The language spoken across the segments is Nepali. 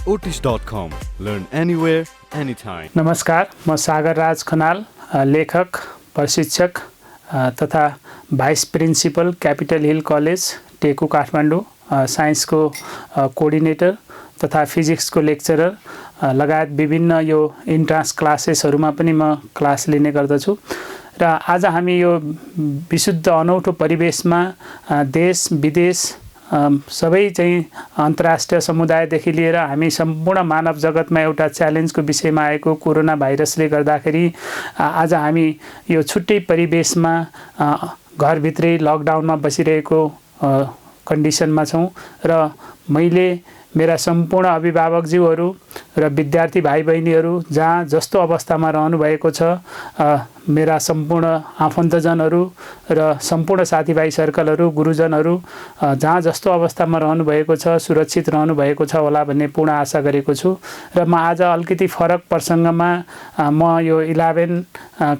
Otis.com. Learn anywhere, anytime. नमस्कार, म सागर राज खनाल, लेखक, प्रशिक्षक तथा vice principal capital hill college Teku Kathmandu, साइन्सको कोअर्डिनेटर तथा फिजिक्सको लेक्चरर लगायत विभिन्न यो इन्ट्रान्स क्लासेसहरूमा पनि म क्लास लिने गर्दछु। र आज हामी यो विशुद्ध अनौठो परिवेशमा देश विदेश सबै चाहिँ अन्तर्राष्ट्रिय समुदायदेखि लिएर हामी सम्पूर्ण मानव जगतमा एउटा च्यालेन्जको विषयमा आएको कोरोना भाइरसले गर्दाखेरि आज हामी यो छुट्टै परिवेशमा घरभित्रै लकडाउनमा बसिरहेको कन्डिसनमा छौँ र मैले मेरा सम्पूर्ण अभिभावकज्यूहरू र विद्यार्थी भाइ बहिनीहरू जहाँ जस्तो अवस्थामा रहनुभएको छ, मेरा सम्पूर्ण आफन्तजनहरू र सम्पूर्ण साथीभाइ सर्कलहरू, गुरुजनहरू जहाँ जस्तो अवस्थामा रहनुभएको छ, सुरक्षित रहनुभएको छ होला भन्ने पूर्ण आशा गरेको छु। र म आज अलिकति फरक प्रसङ्गमा म यो 11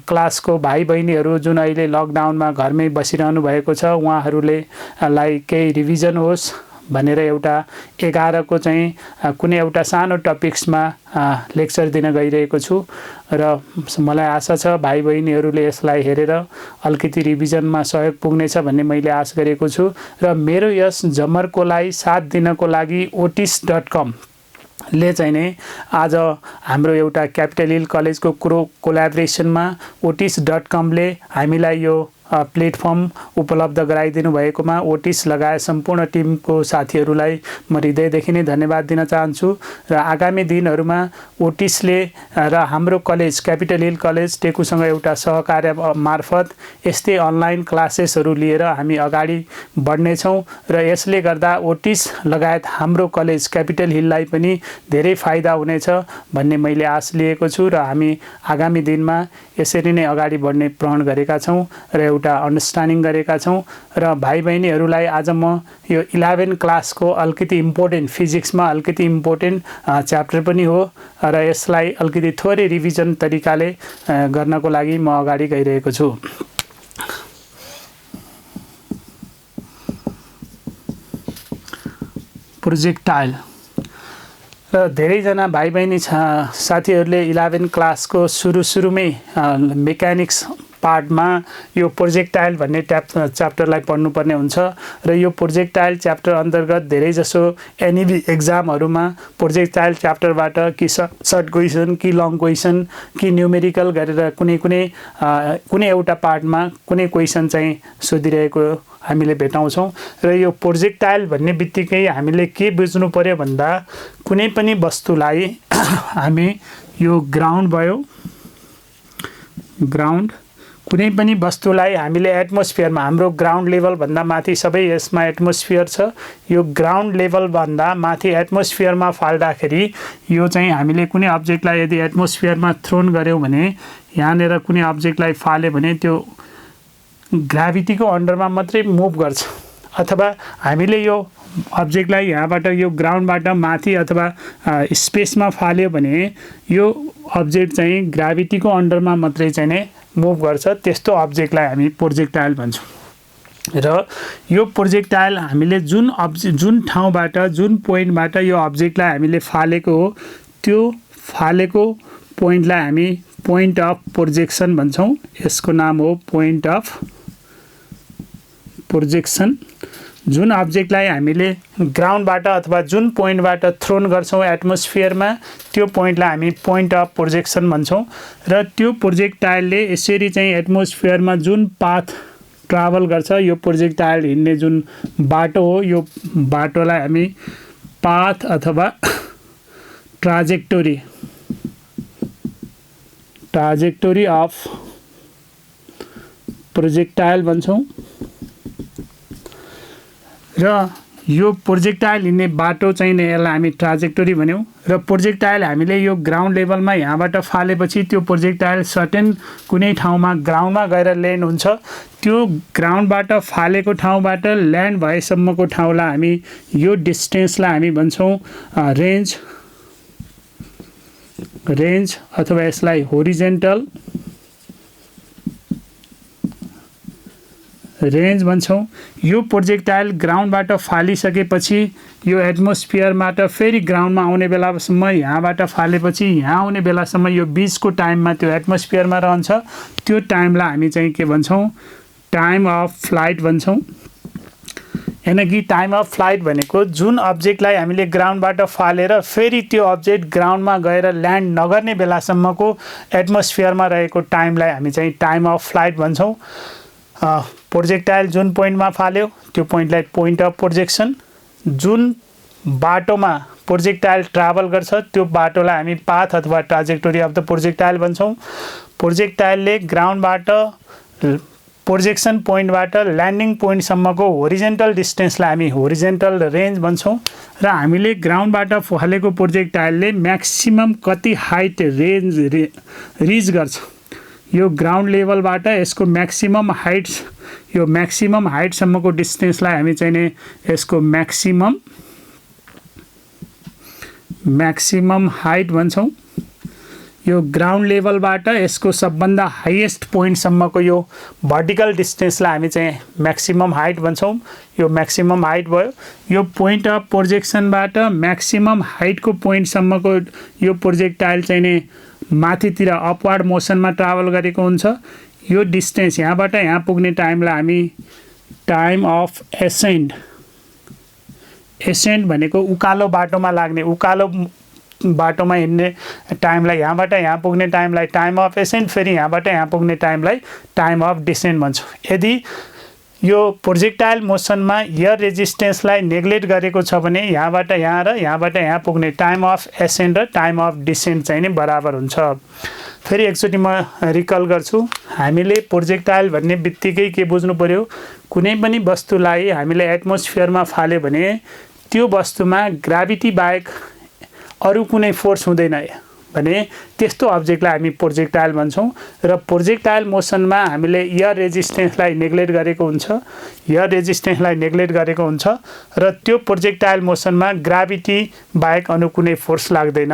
क्लासको भाइ बहिनीहरू जुन अहिले लकडाउनमा घरमै बसिरहनु भएको छ, उहाँहरूले केही रिभिजन होस् भनेर एउटा 11 को चाहिँ कुनै एउटा सानो टपिक्समा लेक्चर दिन गइरहेको छु र मलाई आशा छ भाइ बहिनीहरूले यसलाई हेरेर अलिकति रिभिजनमा सहयोग पुग्नेछ भन्ने मैले आश गरेको छु। र मेरो यस जमर्कोलाई साथ दिनको लागि otis.com ले चाहिँ नै आज हाम्रो एउटा क्यापिटल हिल कलेजको कोल्याबोरेसनमा otis.com ले हामीलाई यो प्लेटफर्म उपलब्ध गराइदिनु भएकोमा ओटिस लगायत सम्पूर्ण टिमको साथीहरूलाई म हृदयदेखि नै धन्यवाद दिन चाहन्छु। र आगामी दिनहरूमा ओटिसले र हाम्रो कलेज क्यापिटल हिल कलेज टेकुसँग एउटा सहकार्य मार्फत यस्तै अनलाइन क्लासेसहरू लिएर हामी अगाडि बढ्नेछौँ र यसले गर्दा ओटिस लगायत हाम्रो कलेज क्यापिटल हिललाई पनि धेरै फाइदा हुनेछ भन्ने मैले आश लिएको छु र हामी आगामी दिनमा यसरी नै अगाडि बढ्ने प्रण गरेका छौँ र एउटा अन्डरस्ट्यान्डिङ गरेका छौँ। र भाइ बहिनीहरूलाई आज म यो 11 क्लासको अलिकति इम्पोर्टेन्ट फिजिक्समा अलिकति इम्पोर्टेन्ट च्याप्टर पनि हो र यसलाई अलिकति थोरै रिभिजन तरिकाले गर्नको लागि म अगाडि गइरहेको छु। प्रोजेक्टाइल र धेरैजना भाइ बहिनी साथीहरूले 11 क्लासको सुरुमै मेकानिक्स पार्टमा यो प्रोजेक्टाइल भन्ने च्याप्टरलाई पढ्नुपर्ने हुन्छ र यो प्रोजेक्टाइल च्याप्टर अन्तर्गत धेरैजसो एनइबी एक्जामहरूमा प्रोजेक्टाइल च्याप्टरबाट कि सर्ट क्वेसन कि लङ क्वेसन कि न्युमेरिकल गरेर कुनै एउटा पार्टमा कुनै क्वेसन चाहिँ सोधिरहेको हामीले भेटाउँछौँ। र यो प्रोजेक्टाइल भन्ने बित्तिकै हामीले के बुझ्नु पर्यो भन्दा कुनै पनि वस्तुलाई हामी यो ग्राउन्ड भयो, ग्राउन्ड कुनै पनि वस्तुलाई हामीले एटमोस्फियरमा हाम्रो ग्राउन्ड लेभलभन्दा माथि सबै यसमा एटमोस्फियर छ, यो ग्राउन्ड लेभलभन्दा माथि एटमोस्फियरमा फाल्दाखेरि यो चाहिँ हामीले कुनै अब्जेक्टलाई यदि एटमोस्फियरमा थ्रोन गऱ्यौँ भने यहाँनिर कुनै अब्जेक्टलाई फाल्यो भने त्यो ग्राभिटीको अन्डरमा मात्रै मुभ गर्छ, अथवा हामीले यो अब्जेक्टलाई यहाँबाट यो ग्राउन्डबाट माथि अथवा स्पेसमा फाल्यो भने यो अब्जेक्ट चाहिँ ग्राभिटीको अन्डरमा मात्रै चाहिँ नै मुभ गर्छ। त्यस्तो अब्जेक्टलाई हामी प्रोजेक्टाइल भन्छौँ। र यो प्रोजेक्टाइल हामीले जुन ठाउँबाट जुन पोइन्टबाट यो अब्जेक्टलाई हामीले फालेको हो त्यो फालेको पोइन्टलाई हामी पोइन्ट अफ प्रोजेक्सन भन्छौँ। यसको नाम हो पोइन्ट अफ प्रोजेक्सन। जुन अब्जेक्टलाई हामीले ग्राउन्डबाट अथवा जुन पोइन्टबाट थ्रोन गर्छौँ एटमोस्फियरमा त्यो पोइन्टलाई हामी पोइन्ट अफ प्रोजेक्सन भन्छौँ। र त्यो प्रोजेक्टाइलले यसरी चाहिँ एटमोस्फियरमा जुन पाथ ट्राभल गर्छ, यो प्रोजेक्टाइल हिँड्ने जुन बाटो हो, यो बाटोलाई हामी पाथ अथवा ट्राजेक्टोरी अफ प्रोजेक्टाइल भन्छौँ। र यो प्रोजेक्टाइल हिँड्ने बाटो चाहिँ नै यसलाई हामी ट्राजेक्टोरी भन्यौँ। र प्रोजेक्टाइल हामीले यो ग्राउन्ड लेभलमा यहाँबाट फालेपछि त्यो प्रोजेक्टाइल सर्टेन कुनै ठाउँमा ग्राउन्डमा गएर ल्यान्ड हुन्छ। त्यो ग्राउन्डबाट फालेको ठाउँबाट ल्यान्ड भएसम्मको ठाउँलाई हामी यो डिस्टेन्सलाई हामी भन्छौँ रेन्ज अथवा यसलाई होरिजेन्टल रेन्ज भन्छौँ। यो प्रोजेक्टाइल ग्राउन्डबाट फालिसकेपछि यो एटमोस्फियरबाट फेरि ग्राउन्डमा आउने बेलासम्म यहाँबाट फालेपछि यहाँ आउने बेलासम्म यो बिचको टाइममा त्यो एटमोस्फियरमा रहन्छ। त्यो टाइमलाई हामी चाहिँ के भन्छौँ, टाइम अफ फ्लाइट भन्छौँ। यानि कि टाइम अफ फ्लाइट भनेको जुन अब्जेक्टलाई हामीले ग्राउन्डबाट फालेर फेरि त्यो अब्जेक्ट ग्राउन्डमा गएर ल्यान्ड नगर्ने बेलासम्मको एटमोस्फियरमा रहेको टाइमलाई हामी चाहिँ टाइम अफ फ्लाइट भन्छौँ। प्रोजेक्टाइल जुन पोइन्टमा फाल्यो त्यो पोइन्टलाई पोइन्ट अफ प्रोजेक्सन। जुन बाटोमा प्रोजेक्टाइल ट्राभल गर्छ त्यो बाटोलाई हामी पाथ अथवा ट्राजेक्टोरी अफ द प्रोजेक्टाइल भन्छौँ। प्रोजेक्टाइलले ग्राउन्डबाट प्रोजेक्सन पोइन्टबाट ल्यान्डिङ पोइन्टसम्मको होरिजेन्टल डिस्टेन्सलाई हामी होरिजेन्टल रेन्ज भन्छौँ। र हामीले ग्राउन्डबाट फालेको प्रोजेक्टाइलले म्याक्सिमम कति हाइट रेन्ज रिच गर्छ, यो ग्राउन्ड लेभलबाट यसको म्याक्सिमम हाइट्स, यो म्याक्सिमम हाइटसम्मको डिस्टेन्सलाई हामी चाहिँ नि यसको म्याक्सिमम हाइट भन्छौँ। यो ग्राउन्ड लेभलबाट यसको सबभन्दा हाइएस्ट पोइन्टसम्मको यो भर्टिकल डिस्टेन्सलाई हामी चाहिँ म्याक्सिमम हाइट भन्छौँ। यो म्याक्सिमम हाइट भयो। यो पोइन्ट अफ प्रोजेक्सनबाट म्याक्सिमम हाइटको पोइन्टसम्मको यो प्रोजेक्टाइल चाहिँ नि माथितिर अपवार्ड मोसनमा ट्राभल गरेको हुन्छ। यो डिस्टेन्स यहाँबाट यहाँ पुग्ने टाइमलाई हामी टाइम अफ एसेन्ड, एसेन्ड भनेको उकालो बाटोमा लाग्ने, उकालो बाटोमा हिँड्ने टाइमलाई, यहाँबाट यहाँ पुग्ने टाइमलाई टाइम अफ एसेन्ड, फेरि यहाँबाट यहाँ पुग्ने टाइमलाई टाइम अफ डिसेन्ड भन्छौँ। यदि यो प्रोजेक्टाइल मोसनमा एयर रेजिस्टेन्सलाई नेग्लेक्ट गरेको छ भने यहाँबाट यहाँ र यहाँबाट यहाँ पुग्ने टाइम अफ एसेन्ड र टाइम अफ डिसेन्ड चाहिँ नि बराबर हुन्छ। फेरि एकचोटि म रिकल गर्छु, हामीले प्रोजेक्टाइल भन्ने बित्तिकै के बुझ्नु पर्यो, कुनै पनि वस्तुलाई हामीले एटमोस्फियरमा फाल्यो भने त्यो वस्तुमा ग्राभिटी बाहेक अरू कुनै फोर्स हुँदैन भने त्यस्तो अब्जेक्टलाई हामी प्रोजेक्टाइल भन्छौँ। र प्रोजेक्टाइल मोसनमा हामीले एयर रेजिस्टेन्सलाई नेग्लेक्ट गरेको हुन्छ, एयर रेजिस्टेन्सलाई नेग्लेक्ट गरेको हुन्छ र त्यो प्रोजेक्टाइल मोसनमा ग्राभिटी बाहेक अरू कुनै फोर्स लाग्दैन।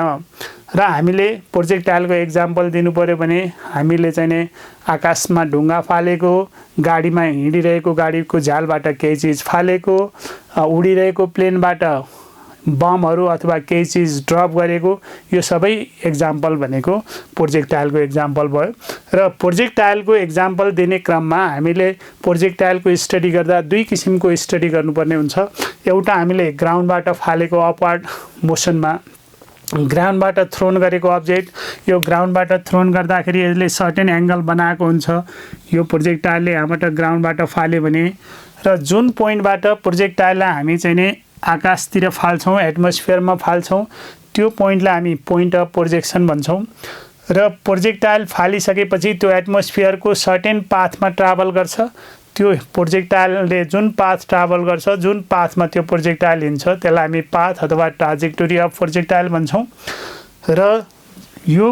र हामीले प्रोजेक्टाइलको एक्जाम्पल दिनु पर्यो भने हामीले चाहिँ नि आकाशमा ढुङ्गा फालेको, गाडीमा हिँडिरहेको गाडीको झ्यालबाट केही चिज फालेको, उडिरहेको प्लेनबाट बमहरू अथवा केही चिज ड्रप गरेको, यो सबै एक्जाम्पल भनेको प्रोजेक्टाइलको एक्जाम्पल भयो। र प्रोजेक्टाइलको एक्जाम्पल दिने क्रममा हामीले प्रोजेक्टाइलको स्टडी गर्दा दुई किसिमको स्टडी गर्नुपर्ने हुन्छ। एउटा हामीले ग्राउन्डबाट फालेको अपवार्ड मोसनमा ग्राउन्डबाट थ्रोन गरेको अब्जेक्ट, यो ग्राउन्डबाट थ्रोन गर्दाखेरि यसले सर्टेन एङ्गल बनाएको हुन्छ। यो प्रोजेक्टाइलले यहाँबाट ग्राउन्डबाट फाल्यो भने र जुन पोइन्टबाट प्रोजेक्टाइललाई हामी चाहिँ नि आकाशतिर फाल्छौँ, एटमोस्फियरमा फाल्छौँ, त्यो पोइन्टलाई हामी पोइन्ट अफ प्रोजेक्सन भन्छौँ। र प्रोजेक्टाइल फालिसकेपछि त्यो एटमोस्फियरको सर्टेन पाथमा ट्राभल गर्छ। त्यो प्रोजेक्टाइलले जुन पाथ ट्राभल गर्छ, जुन पाथमा त्यो प्रोजेक्टाइल हिँड्छ त्यसलाई हामी पाथ अथवा ट्राजेक्टोरी अफ प्रोजेक्टाइल भन्छौँ। र यो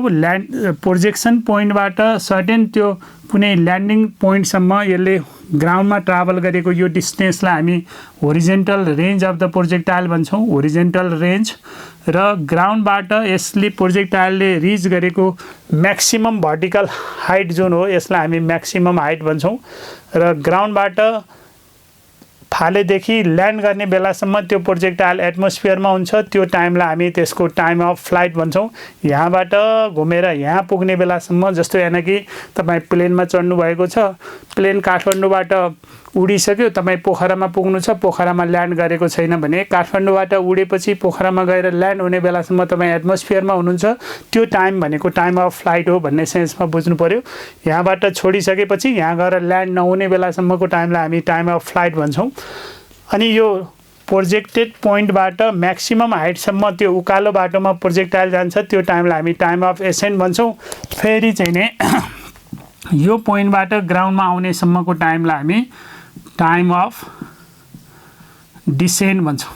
प्रोजेक्सन पोइन्टबाट सर्टेन त्यो कुनै ल्यान्डिङ पोइन्टसम्म यसले ग्राउन्डमा ट्राभल गरेको यो डिस्टेन्सलाई हामी horizontal range of the projectile भन्छौँ, होरिजेन्टल रेन्ज। र ग्राउन्डबाट यसले प्रोजेक्टाइलले रिच गरेको म्याक्सिमम भर्टिकल हाइट जुन हो यसलाई हामी म्याक्सिमम हाइट भन्छौँ। र ग्राउन्डबाट फालेदेखि ल्यान्ड गर्ने बेलासम्म त्यो प्रोजेक्टाइल एटमोस्फियरमा हुन्छ, त्यो टाइमलाई हामी त्यसको टाइम अफ फ्लाइट भन्छौँ। यहाँबाट घुमेर यहाँ पुग्ने बेलासम्म, जस्तो यानि कि तपाईँ प्लेनमा चढ्नु भएको छ, प्लेन काठमाडौँबाट उडिसक्यो, तपाईँ पोखरामा पुग्नु छ, पोखरामा ल्यान्ड गरेको छैन भने काठमाडौँबाट उडेपछि पोखरामा गएर ल्यान्ड हुने बेलासम्म तपाईँ एटमोस्फियरमा हुनुहुन्छ, त्यो टाइम भनेको टाइम अफ फ्लाइट हो भन्ने सेन्समा बुझ्नु पर्यो। यहाँबाट छोडिसकेपछि यहाँ गएर ल्यान्ड नहुने बेलासम्मको टाइमलाई हामी टाइम अफ फ्लाइट भन्छौँ। अनि यो प्रोजेक्टेड पोइन्टबाट म्याक्सिमम हाइटसम्म त्यो उकालो बाटोमा प्रोजेक्टाइल जान्छ, त्यो टाइमलाई हामी टाइम अफ एसेन्ड भन्छौँ। फेरि चाहिँ नि यो पोइन्टबाट ग्राउन्डमा आउनेसम्मको टाइमलाई हामी टाइम अफ डिसेन्ड भन्छौँ।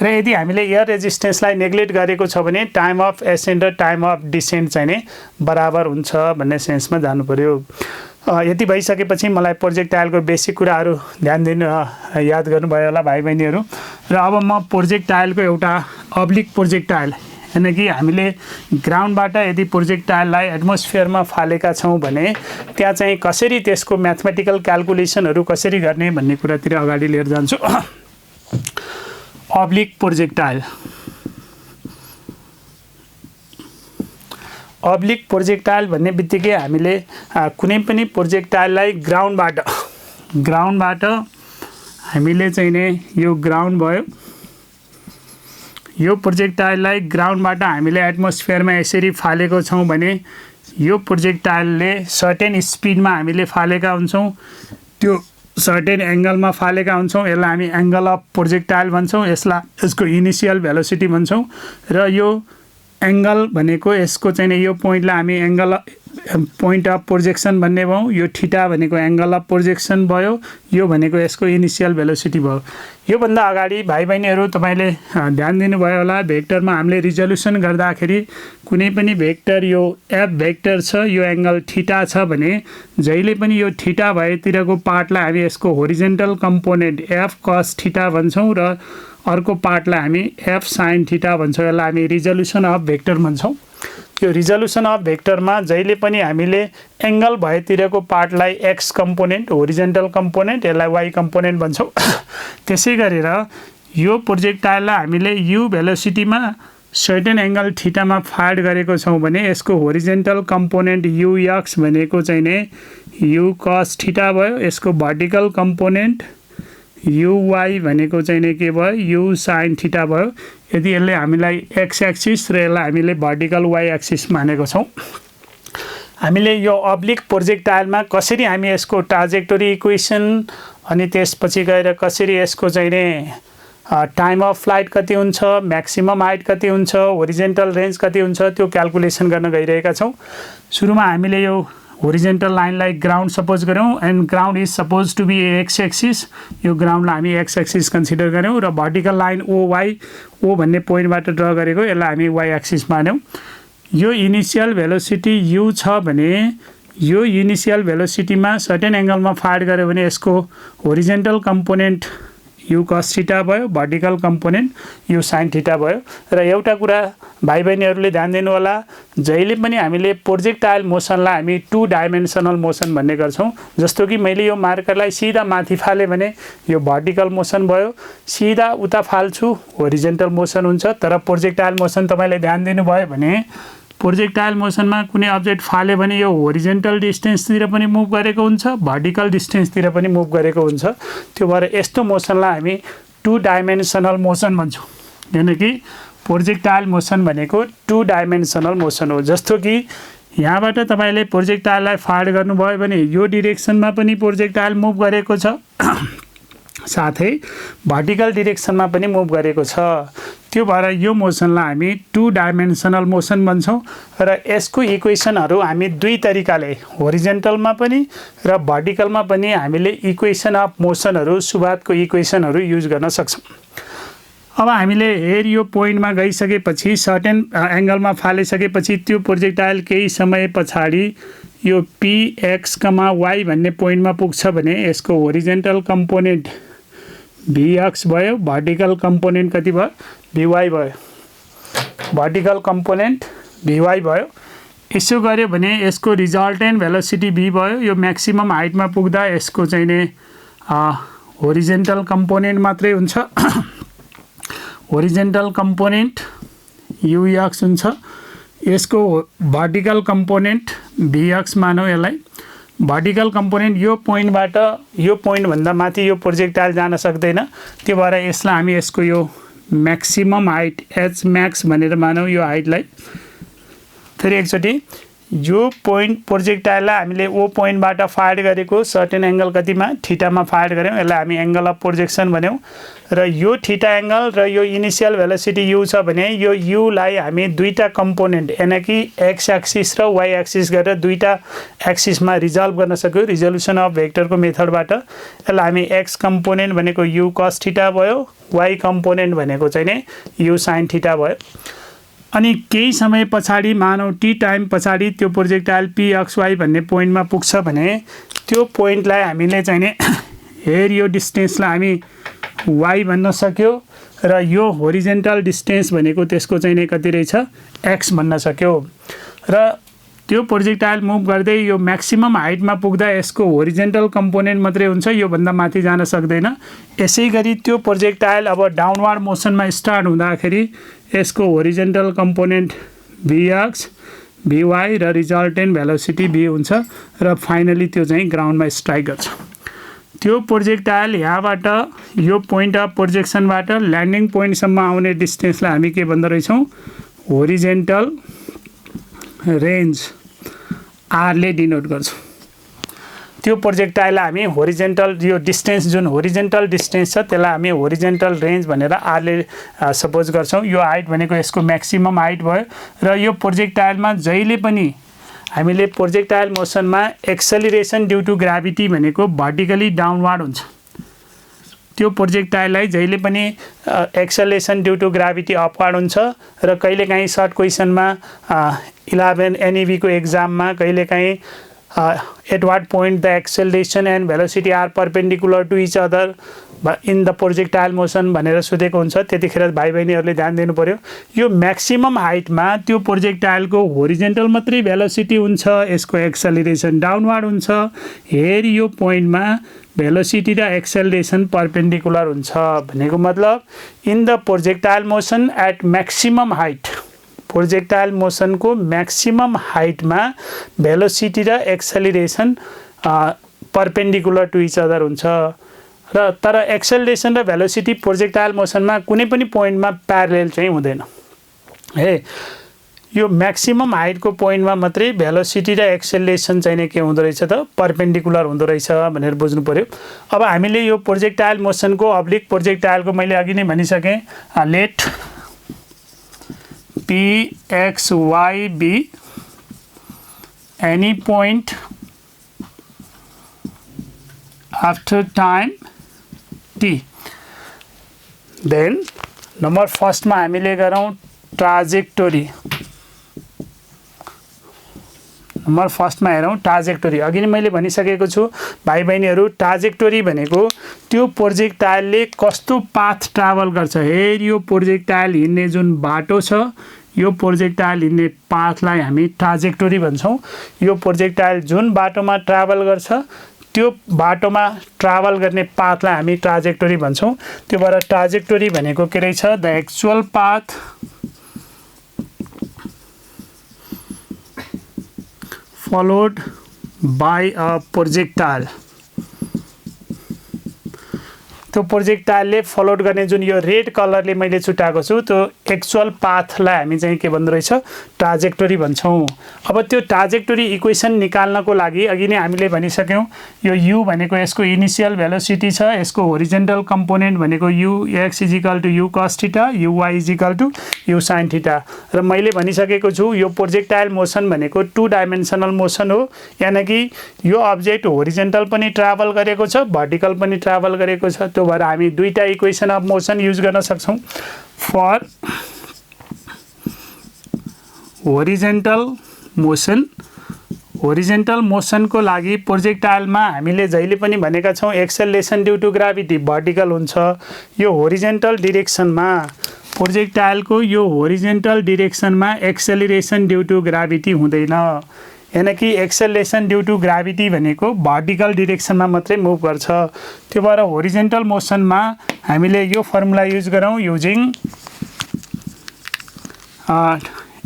र यदि हामीले एयर रेजिस्टेन्सलाई नेग्लेक्ट गरेको छ भने टाइम अफ एसेन्ड र टाइम अफ डिसेन्ड चाहिँ नि बराबर हुन्छ भन्ने सेन्समा जानु पर्यो। यति भइसकेपछि मलाई प्रोजेक्टाइलको बेसिक कुराहरू ध्यान दिनु याद गर्नुभयो होला भाइ बहिनीहरू। र अब म प्रोजेक्टाइलको एउटा अब्लिक प्रोजेक्टाइल हैन कि हामीले ग्राउन्डबाट यदि प्रोजेक्टाइललाई एटमोस्फियरमा फालेका छौं भने त्यहाँ चाहिँ कसरी त्यसको म्याथमेटिकल क्याल्कुलेसनहरू कसरी गर्ने भन्ने कुरातिर अगाडि लिएर जान्छु। अब्लिक प्रोजेक्टाइल अब्लिक प्रोजेक्टाइल भन्ने बित्तिकै हामीले कुनै पनि प्रोजेक्टाइललाई ग्राउन्डबाट हामीले चाहिँ नि यो ग्राउन्ड भयो, यो प्रोजेक्टाइललाई ग्राउन्डबाट हामीले एटमोस्फियरमा यसरी फालेको छौं भने यो प्रोजेक्टाइलले सर्टेन स्पिडमा हामीले फालेका हुन्छौं, त्यो सर्टेन एंगलमा फालेका हुन्छौं, यसलाई हामी एंगल अफ प्रोजेक्टाइल भन्छौं, यसको इनिशियल भेलोसिटी भन्छौं र यो एंगल भनेको यसको चाहिँ यो पोइन्टलाई हामी एंगल पोइन्ट अफ प्रोजेक्सन भन्ने भयौं, यो थीटा भनेको एंगल अफ प्रोजेक्सन भयो, यो भनेको यसको इनिशियल भेलोसिटी भयो। यो भन्दा अगाडि भाइ बहिनीहरु तपाईले ध्यान दिनुभयो होला, भेक्टरमा हामीले रिजोल्युसन गर्दाखेरि कुनै पनि भेक्टर यो एफ भेक्टर छ, यो एंगल थीटा छ भने जहिले पनि यो थीटा भएतिरको पार्टलाई हामी यसको horizontal component F cos theta भन्छौं र अर्को पार्टलाई हामी एफ साइन थीटा भन्छौं। यसलाई हामी रिजोल्युसन अफ भेक्टर भन्छौं। यो रिजोल्युसन अफ भेक्टरमा जहिले पनि हामीले एंगल भएतिरको पार्टलाई एक्स कम्पोनेन्ट, होरिजेन्टल कम्पोनेन्ट, यसलाई वाई कम्पोनेन्ट भन्छौं। त्यसै गरेर यो प्रोजेक्टाइललाई हामीले यु भेलोसिटीमा सर्टेन एंगल थीटामा फायर गरेको छौं भने यसको होरिजेन्टल कम्पोनेन्ट यु एक्स भनेको चाहिँ नि यु कस थीटा भयो, यसको भर्टिकल कम्पोनेन्ट यु वाई भनेको चाहिँ नि के भयो यु साइन थीटा भयो। यदि यसले हामीलाई एक्स एक्सिस र यसलाई हामीले भर्टिकल वाई एक्सिस मानेको छौं। हामीले यो अब्लिक प्रोजेक्टाइलमा कसरी हामी यसको ट्राजेक्टोरी इक्वेसन अनि त्यसपछि गएर कसरी यसको चाहिँ नि टाइम अफ फ्लाइट कति हुन्छ, म्याक्सिमम हाइट कति हुन्छ, होरिजेन्टल रेन्ज कति हुन्छ, त्यो क्याल्कुलेसन गर्न गइरहेका छौं। सुरुमा हामीले यो होरिजेन्टल लाइनलाई ग्राउन्ड सपोज गर्यौं and ground is suppose to be X axis, यो ग्राउन्डलाई हामी एक्स एक्सिस कन्सिडर गर्यौं र vertical line O Y, O भन्ने पोइन्टबाट ड्रा गरेको यसलाई हामी वाई एक्सिस मान्यौं। यो इनिशियल भेलोसिटी यु छ भने यो इनिशियल भेलोसिटीमा सर्टेन एंगलमा फायर गर्यो भने यसको horizontal component u cos theta भयो, vertical component u sine theta भयो। र एउटा कुरा भाइ बहिनीहरूले ध्यान दिनु होला, जहिले पनि हामीले प्रोजेक्टाइल मोसनलाई हामी टु डाइमेन्सनल मोसन भन्ने गर्छौं। जस्तो कि मैले यो मार्करलाई सिधा माथि फाले भने यो भर्टिकल मोसन भयो, सिधा उता फाल्छु होरिजेन्टल मोसन हुन्छ। तर प्रोजेक्टाइल मोसन तपाईले ध्यान दिनुभयो भने प्रोजेक्टाइल मोसनमा कुनै अब्जेक्ट फाल्यो भने यो होरिजेन्टल डिस्टेन्सतिर पनि मुभ गरेको हुन्छ, भर्टिकल डिस्टेन्सतिर पनि मुभ गरेको हुन्छ। त्यो भएर यस्तो मोसनलाई हामी टु डाइमेन्सनल मोसन भन्छौं। यानी कि प्रोजेक्टाइल मोसन भनेको टु डाइमेन्सनल मोसन हो। जस्तो कि यहाँबाट तपाईले प्रोजेक्टाइललाई फायर गर्नुभयो भने यो डिरेक्सनमा पनि प्रोजेक्टाइल मुभ गरेको छ, साथै भर्टिकल डिरेक्सनमा पनि मुभ गरेको छ। त्यो भएर यो मोसनलाई हामी टु डाइमेन्सनल मोसन भन्छौं र यसको इक्वेसनहरु हामी दुई तरिकाले होरिजेन्टलमा पनि र भर्टिकलमा पनि हामीले इक्वेसन अफ मोसनहरु, सुभातको इक्वेसनहरु युज गर्न सक्छौं। अब हामीले हेर यो पोइन्टमा गइसकेपछि सर्टेन एंगलमा फालिसकेपछि त्यो प्रोजेक्टाइल केही समय पछाडी यो पी एक्स, वाई भन्ने पोइन्टमा पुग्छ भने यसको होरिजेन्टल कम्पोनेन्ट Vx भयो, भर्टिकल कम्पोनेन्ट कति भयो Vy भयो, भर्टिकल कम्पोनेन्ट Vy भयो। यसो गर्यो भने यसको रिजल्टेन्ट भेलोसिटी v भयो। यो म्याक्सिमम हाइटमा पुग्दा यसको चाहिँ नि होरिजेन्टल कम्पोनेन्ट मात्रै हुन्छ, होरिजेन्टल कम्पोनेन्ट Ux हुन्छ। यसको भर्टिकल कम्पोनेन्ट Vx मानौ, यसलाई भर्टिकल कम्पोनेन्ट यो पोइन्टबाट यो पोइन्ट भन्दा माथि यो प्रोजेक्टाइल जान सक्दैन। त्यो भएर यसलाई हामी यसको यो म्याक्सिमम हाइट h म्याक्स भनेर मानौ। यो हाइटलाई फेरि एकचोटी यो पोइन्ट प्रोजेक्टाइललाई हामीले ओ पोइन्टबाट फायर गरेको सर्टेन एंगल कतिमा थीटामा फायर गर्यौं, यसलाई हामी एंगल अफ प्रोजेक्सन भन्यौं। र यो थीटा एंगल र यो इनिशियल भेलोसिटी u छ भने यो u लाई हामी दुईटा कम्पोनेन्ट यानी कि x एक्सिस र y एक्सिस गरेर दुईटा एक्सिसमा रिजल्भ गर्न सक्यौं रिजोल्युसन अफ भेक्टरको मेथडबाट। यसलाई हामी x कम्पोनेन्ट भनेको u cos थीटा भयो, y कम्पोनेन्ट भनेको चाहिँ नि u sin थीटा भयो। अनि केही समय पछाडी मानौ t टाइम पछाडी त्यो प्रोजेक्टाइल pxy भन्ने पोइन्टमा पुग्छ भने त्यो पोइन्टलाई हामीले चाहिँ नि हेर यो डिस्टेन्सलाई हामी y भन्न सक्यो र यो होरिजेन्टल डिस्टेन्स भनेको त्यसको चाहिँ नि कति रहेछ x भन्न सक्यो र त्यो प्रोजेक्टाइल मुभ गर्दै यो म्याक्सिमम हाइटमा पुग्दा यसको होरिजेन्टल कम्पोनेन्ट मात्रै हुन्छ, यो भन्दा माथि जान सक्दैन। यसैगरी त्यो प्रोजेक्टाइल अब डाउनवार्ड मोसनमा स्टार्ट हुँदाखेरि यसको होरिजेन्टल कम्पोनेन्ट vx vy र रिजल्टेन्ट भेलोसिटी v हुन्छ र फाइनली त्यो चाहिँ ग्राउन्डमा स्ट्राइक गर्छ। त्यो प्रोजेक्टाइल यहाँबाट यो पोइन्ट अफ प्रोजेक्सनबाट ल्यान्डिङ पोइन्टसम्म आउने डिस्टेन्सलाई हामी के भन्दो रहेछौँ होरिजेन्टल रेन्ज r ले डिनोट गर्छौँ। त्यो प्रोजेक्टाइललाई हामी होरिजेन्टल यो डिस्टेन्स जुन होरिजेन्टल डिस्टेन्स छ त्यसलाई हामी होरिजेन्टल रेन्ज भनेर r ले सपोज गर्छौँ। यो हाइट भनेको यसको म्याक्सिमम हाइट भयो र यो प्रोजेक्टाइलमा जहिले पनि हामीले प्रोजेक्टाइल मोसनमा एक्सेलरेसन ड्यू टु ग्राभिटी भनेको भर्टिकली डाउनवार्ड हुन्छ। त्यो प्रोजेक्टाइललाई जहिले पनि acceleration due to gravity upward हुन्छ र कहिलेकाहीँ सर्ट क्वेसनमा 11 NEV को एक्जाममा कहिलेकाहीँ at what point the acceleration and velocity are perpendicular to each other in the projectile motion भनेर सोधेको हुन्छ। त्यतिखेर भाइ बहिनीहरूले ध्यान दिनु पर्यो। यो म्याक्सिमम हाइटमा त्यो प्रोजेक्टाइलको होरिजेन्टल मात्रै भेलोसिटी हुन्छ, यसको एक्सेलरेसन डाउनवार्ड हुन्छ। हेर यो पोइन्टमा भेलोसिटी र एक्सेलरेसन परपेन्डिकुलर हुन्छ भनेको मतलब in the projectile motion at maximum height, projectile मोसनको म्याक्सिमम हाइटमा भेलोसिटी र acceleration perpendicular to each other हुन्छ र तर एक्सेलरेसन र भेलोसिटी प्रोजेक्टाइल मोसनमा कुनै पनि पोइन्टमा प्यारलेल चाहिँ हुँदैन। हे यो म्याक्सिमम हाइटको पोइन्टमा मात्रै भेलोसिटी र एक्सेलरेसन चाहिँ नि के हुँदो रहेछ त परपेन्डिकुलर हुँदो रहेछ भनेर बुझ्नु पर्यो। अब हामीले यो प्रोजेक्टाइल मोसनको अब्लिक प्रोजेक्टाइलको मैले अघि नै भनिसकेँ late p x y b any point after time t, then number फर्स्टमा हामीले गरौँ ट्राजेक्टोरी। नम्बर फर्स्टमा हेरौँ ट्राजेक्टोरी। अघि नै मैले भनिसकेको छु भाइ बहिनीहरू, ट्राजेक्टोरी भनेको त्यो प्रोजेक्टाइलले कस्तो पाथ ट्राभल गर्छ। हेर यो प्रोजेक्टाइल हिँड्ने जुन बाटो छ, यो प्रोजेक्टाइल हिँड्ने पाथलाई हामी ट्राजेक्टोरी भन्छौँ। यो प्रोजेक्टाइल जुन बाटोमा ट्राभल गर्छ त्यो बाटोमा ट्राभल गर्ने पाथलाई हामी ट्राजेक्टोरी भन्छौँ। त्यो भएर ट्राजेक्टोरी भनेको के रहेछ the actual path followed by a projectile। त्यो प्रोजेक्टाइलले फलोड गर्ने जुन यो रेड कलरले मैले छुटाएको छु त्यो एक्चुअल पाथलाई हामी चाहिँ के भन्दो रहेछ ट्राजेक्टोरी भन्छौँ। अब त्यो ट्राजेक्टोरी इक्वेसन निकाल्नको लागि अघि नै हामीले भनिसक्यौँ यो u भनेको यसको इनिसियल भेलोसिटी छ, यसको होरिजेन्टल कम्पोनेन्ट भनेको ux is equal to u cos theta, uy is equal to u sin theta. र मैले भनिसकेको छु यो प्रोजेक्टाइल मोसन भनेको 2 डाइमेन्सनल मोसन हो, यानि कि यो अब्जेक्ट होरिजेन्टल पनि ट्राभल गरेको छ, भर्टिकल पनि ट्राभल गरेको छ। त्यो भएर हामी दुईटा इक्वेसन अफ मोसन युज गर्न सक्छौँ। फर होरिजेन्टल मोसन, होरिजेन्टल मोसनको लागि प्रोजेक्टाइलमा हामीले जहिले पनि भनेका छौँ acceleration due to gravity vertical हुन्छ। यो होरिजेन्टल डिरेक्सनमा प्रोजेक्टाइलको यो होरिजेन्टल डिरेक्सनमा एक्सेलरेसन ड्यू टु ग्राभिटी हुँदैन, यानी कि एक्सेलरेसन ड्यू टु ग्राभिटी भनेको भर्टिकल डिरेक्सनमा मात्रै मुभ गर्छ। त्यो भएर होरिजेन्टल मोसनमा हामीले यो फर्मुला युज गरौँ using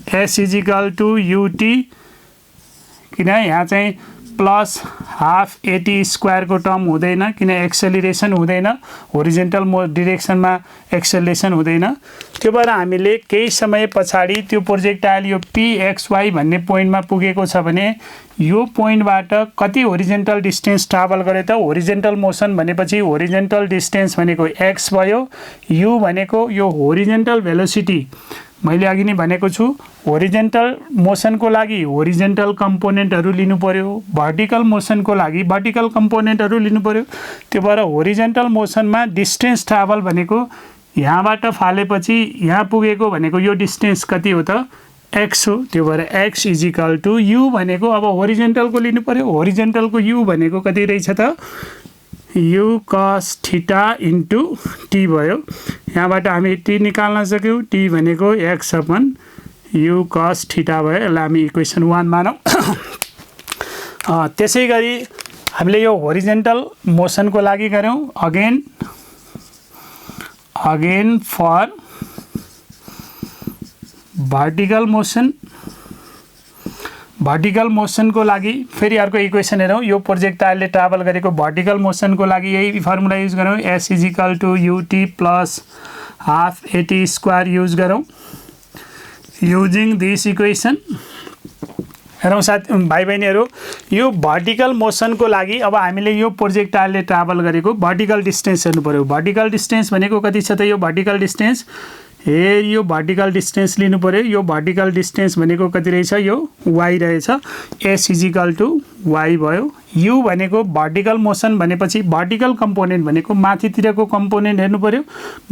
s equal to ut, किन यहाँ चाहिँ प्लस हाफ एटी स्क्वायरको टर्म हुँदैन किन एक्सेलरेसन हुँदैन, होरिजेन्टल डिरेक्सनमा एक्सेलरेसन हुँदैन। त्यो भएर हामीले केही समय पछाडि त्यो प्रोजेक्टाइल यो pxy भन्ने पोइन्टमा पुगेको छ भने यो पोइन्टबाट कति होरिजेन्टल डिस्टेन्स ट्राभल गरे त, होरिजेन्टल मोसन भनेपछि होरिजेन्टल डिस्टेन्स भनेको x भयो, u भनेको यो होरिजेन्टल भेलोसिटी मैले अघि नै भनेको छु होरिजेन्टल मोसनको लागि होरिजेन्टल कम्पोनेन्टहरू लिनु पर्यो, भर्टिकल मोसनको लागि भर्टिकल कम्पोनेन्टहरू लिनु पर्यो। त्यो भएर होरिजेन्टल मोसनमा डिस्टेन्स ट्राभल भनेको यहाँबाट फालेपछि यहाँ पुगेको भनेको यो डिस्टेन्स कति हो त x हो। त्यो भएर x इजिकल टु u भनेको अब होरिजेन्टलको लिनु पर्यो, होरिजेन्टलको u भनेको कति रहेछ त u cos theta into t भयो। यहाँबाट हामी t निकाल्न सक्यौँ। t भनेको x upon u cos theta भयो। यसलाई हामी इक्वेसन 1 मानौँ। त्यसै गरी हामीले यो होरिजेन्टल मोसनको लागि गर्यौँ। अगेन फर भर्टिकल मोसनको लागि फेरि अर्को इक्वेसन हेरौँ। यो प्रोजेक्टाइलले ट्राभल गरेको भर्टिकल मोसनको लागि यही फर्मुला युज गरौँ। s = ut plus half at square use गरौँ। युजिङ दिस इक्वेसन हेरौँ भाइ बहिनीहरू, यो भर्टिकल मोसनको लागि अब हामीले यो प्रोजेक्टाइलले ट्राभल गरेको भर्टिकल डिस्टेन्स हेर्नु पर्यो। भर्टिकल डिस्टेन्स भनेको कति छ त? यो भर्टिकल डिस्टेन्स यो भर्टिकल डिस्टेन्स लिनु पर्यो। यो भर्टिकल डिस्टेन्स भनेको कति रहेछ? यो y रहेछ। s = y भयो। u भनेको भर्टिकल मोसन भनेपछि भर्टिकल कम्पोनेन्ट भनेको माथितिरको कम्पोनेन्ट हेर्नु पर्यो।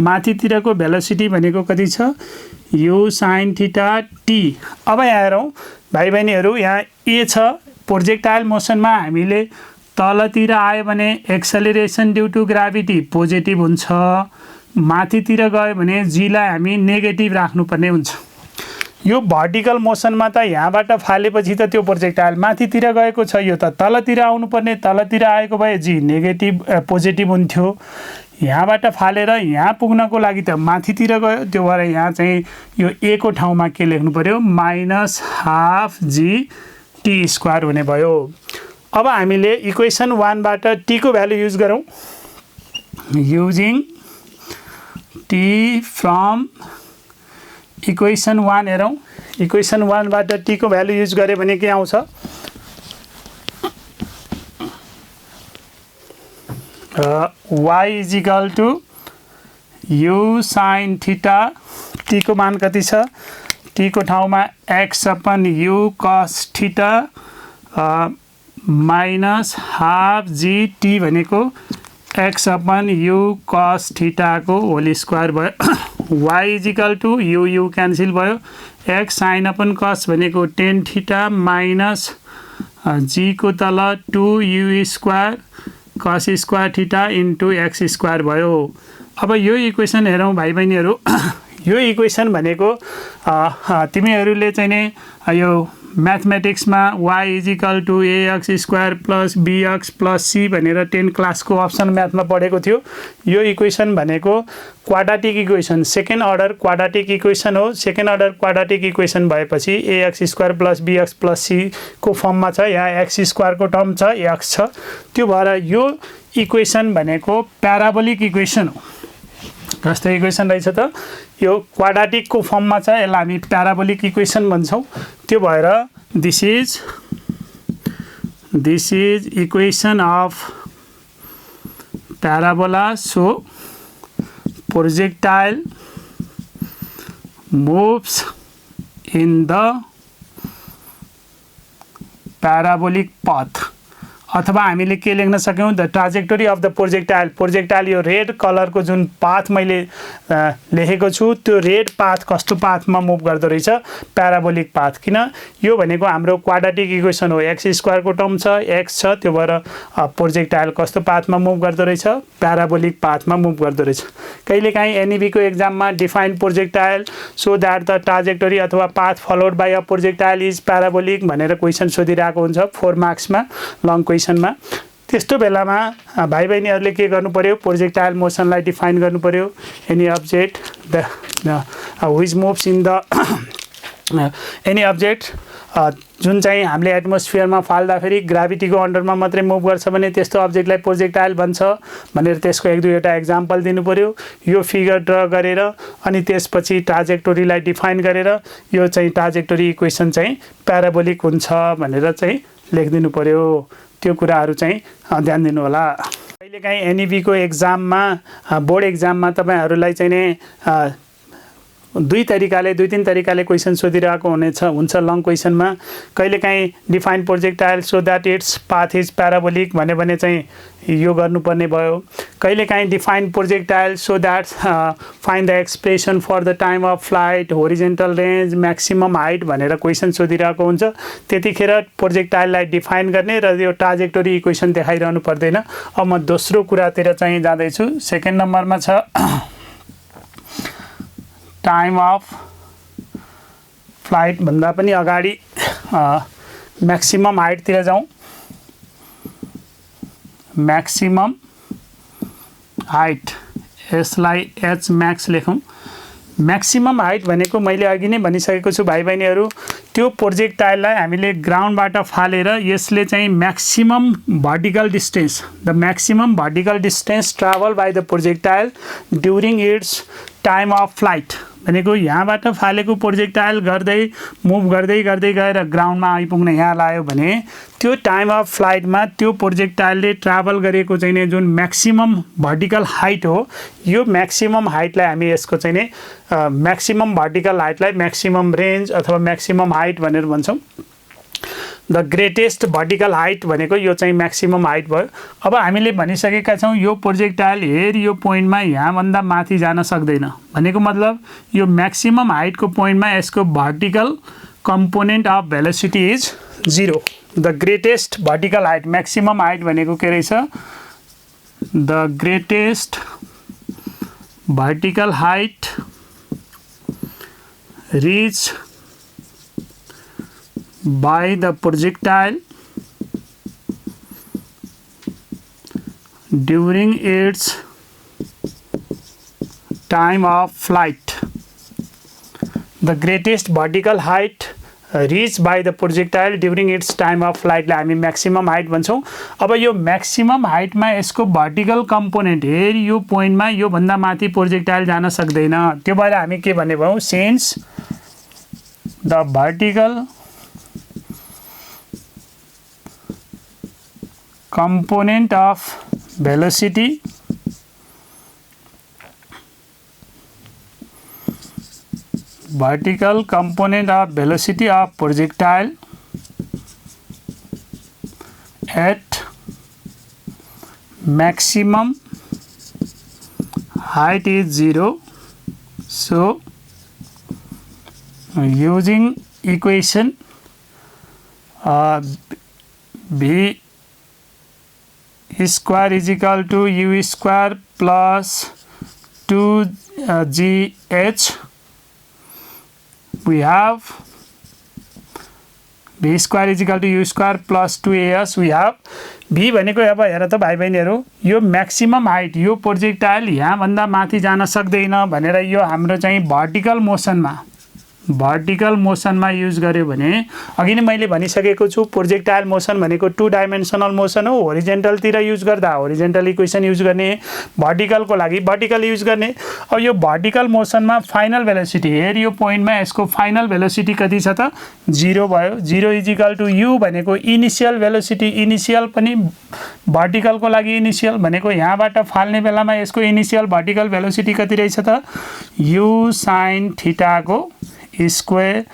माथितिरको भेलोसिटी भनेको कति छ? u sin theta t। अब यहाँ हेरौँ भाइ बहिनीहरू, यहाँ a छ। प्रोजेक्टाइल मोसनमा हामीले तलतिर आयो भने acceleration due to gravity positive हुन्छ। माथितिर गयो भने g लाई हामी नेगेटिभ राख्नुपर्ने हुन्छ। यो भर्टिकल मोसनमा त यहाँबाट फालेपछि त त्यो प्रोजेक्टाइल माथितिर गएको छ, यो त तलतिर आउनुपर्ने। तलतिर आएको भए g नेगेटिभ पोजिटिभ हुन्थ्यो। यहाँबाट फालेर यहाँ पुग्नको लागि त माथितिर गयो, त्यो भएर यहाँ चाहिँ यो a को ठाउँमा के लेख्नु पर्यो? -हाफ g t स्क्वायर हुने भयो। अब हामीले इक्वेसन 1 बाट t को भ्यालु युज गरौँ। युजिङ t फ्रम इक्वेसन 1 हेरौँ। इक्वेसन 1 बाट t को भ्यालु युज गरे भने के आउँछ? y = u sin theta. t को मान कति छ? t को ठाउँमा x upon u cos theta minus half g t भनेको x upon u cos theta को होल स्क्वायर भयो। y = u क्यान्सल भयो। x sin अपन cos भनेको tan थीटा माइनस g को तल 2u square cos square theta into x square भयो। अब यो इक्वेसन हेरौँ भाइ बहिनीहरू। यो इक्वेसन भनेको तिमीहरूले चाहिँ नि यो म्याथमेटिक्समा y = ax² + bx + c भनेर 10 क्लासको अप्सन म्याथमा पढेको थियो। यो इक्वेसन भनेको quadratic equation, second order quadratic equation हो। सेकेन्ड अर्डर क्वाड्रेटिक इक्वेसन भएपछि ax² + bx + c को फर्ममा छ। यहाँ x स्क्वायर को टर्म छ, x छ। त्यो भएर यो इक्वेसन भनेको प्याराबोलिक इक्वेसन हो। कस्तो इक्वेसन रहेछ त? यो क्वाड्रेटिक को फर्ममा छ, यसलाई हामी प्याराबोलिक इक्वेसन भन्छौँ। त्यो भएर this is equation of parabola. So projectile moves in the parabolic path। अथवा हामीले के लेख्न सक्यौं? The trajectory of the projectile. Projectile यो रेड कलरको जुन पाथ मैले लेखेको छु, त्यो रेड पाथ कस्तो पाथमा मुभ गर्दो रहेछ? प्याराबोलिक पाथ। किन? यो भनेको हाम्रो क्वाड्रेटिक इक्वेसन हो। x² को टर्म छ, x छ, त्यो भएर प्रोजेक्टाइल कस्तो पाथमा मुभ गर्दो रहेछ? प्याराबोलिक पाथमा मुभ गर्दो रहेछ। कहिलेकाहीँ एनईबी को एक्जाममा define projectile so that the trajectory अथवा path followed by a projectile is parabolic भनेर क्वेसन सोधिरहेको हुन्छ 4 मार्क्समा लङ क्वेसनमा। त्यस्तो बेलामा भाइ बहिनीहरूले के गर्नु पर्यो? प्रोजेक्टाइल मोसनलाई डिफाइन गर्नु पर्यो। Any object which moves in the any object जुन चाहिँ हामीले एटमोस्फियरमा फाल्दाखेरि ग्राभिटीको अन्डरमा मात्रै मुभ गर्छ भने त्यस्तो अब्जेक्टलाई प्रोजेक्टाइल भन्छ भनेर त्यसको 1-2 एक्जाम्पल दिनु पर्यो। यो फिगर ड्र गरेर अनि त्यसपछि ट्राजेक्टोरीलाई डिफाइन गरेर यो चाहिँ ट्राजेक्टोरी इक्वेसन चाहिँ प्याराबोलिक हुन्छ भनेर चाहिँ लेखिदिनु पर्यो। त्यो कुराहरू चाहिँ ध्यान दिनु होला। कहिलेकाहीँ एनईबी को एक्जाममा बोर्ड एक्जाममा तपाईहरुलाई चाहिँ दुई तीन तरिकाले क्वेसन सोधिरहेको हुन्छ लङ क्वेसनमा। कहिलेकाहीँ define projectile so that its path is parabolic भने चाहिँ यो गर्नुपर्ने भयो। कहिलेकाहीँ define projectile so that find the expression for the time of flight, horizontal range, maximum height भनेर क्वेसन सोधिरहेको हुन्छ। त्यतिखेर प्रोजेक्टाइललाई डिफाइन गर्ने र यो ट्राजेक्टोरी इक्वेसन देखाइरहनु पर्दैन। अब म दोस्रो कुरातिर चाहिँ जाँदैछु। सेकेन्ड नम्बरमा छ टाइम अफ फ्लाइट भन्दा पनि अगाडि म्याक्सिमम हाइटतिर जाउँ। म्याक्सिमम हाइट, यसलाई एच म्याक्स लेखौँ। म्याक्सिमम हाइट भनेको मैले अघि नै भनिसकेको छु भाइ बहिनीहरू, त्यो प्रोजेक्टाइललाई हामीले ग्राउन्डबाट फालेर यसले चाहिँ maximum vertical distance, the maximum vertical distance travel by the projectile during it's time of flight भनेको यहाँबाट फालेको प्रोजेक्टाइल गर्दै मुभ गर्दै गएर ग्राउन्डमा आइपुग्न यहाँ लाग्यो भने त्यो टाइम अफ फ्लाइटमा त्यो प्रोजेक्टाइलले ट्राभल गरेको चाहिँ नि जुन म्याक्सिमम भर्टिकल हाइट हो, यो म्याक्सिमम हाइटलाई हामी यसको चाहिँ नि म्याक्सिमम भर्टिकल हाइटलाई म्याक्सिमम रेन्ज अथवा म्याक्सिमम हाइट भनेर भन्छौँ। द ग्रेटेस्ट भर्टिकल हाइट भनेको यो चाहिँ म्याक्सिमम हाइट भयो। अब हामीले भनिसकेका छौँ यो प्रोजेक्टाइल हेर यो पोइन्टमा यहाँभन्दा माथि जान सक्दैन भनेको मतलब यो म्याक्सिमम हाइटको पोइन्टमा यसको vertical component of velocity is 0। The greatest vertical height, maximum height भनेको के रहेछ? The greatest vertical height rich by the projectile during its time of flight. The greatest vertical height reached by the projectile during its time of flight लाई हामी म्याक्सिमम हाइट भन्छौँ। अब यो म्याक्सिमम हाइटमा यसको भर्टिकल कम्पोनेन्ट हेर यो पोइन्टमा यो भन्दा माथि प्रोजेक्टाइल जान सक्दैन। त्यो भएर हामी के भन्ने भयौँ? Since the vertical component of velocity of projectile at maximum height is 0. So using equation V square is equal to u square plus 2gh, we have v square is equal to u square plus 2as, we have v भनेको अब हेर त भाइ बहिनीहरू, यो म्याक्सिमम हाइट यो प्रोजेक्टाइल यहाँभन्दा माथि जान सक्दैन भनेर यो हाम्रो चाहिँ भर्टिकल मोसनमा युज गर्यो भने अघि नै मैले भनिसकेको छु प्रोजेक्टाइल मोसन भनेको 2 डाइमेन्सनल मोसन हो। होरिजेन्टलतिर युज गर्दा होरिजेन्टल इक्वेसन युज गर्ने, भर्टिकलको लागि भर्टिकल युज गर्ने। अब यो भर्टिकल मोसनमा फाइनल भेलोसिटी हेर यो पोइन्टमा यसको फाइनल भेलोसिटी कति छ त? 0 भयो। 0 इज इक्वल टु u भनेको इनिसियल भेलोसिटी, इनिसियल पनि भर्टिकलको लागि इनिसियल भनेको यहाँबाट फाल्ने बेलामा यसको इनिसियल भर्टिकल भेलोसिटी कति रहेछ त? u sin थीटाको स्क्वायर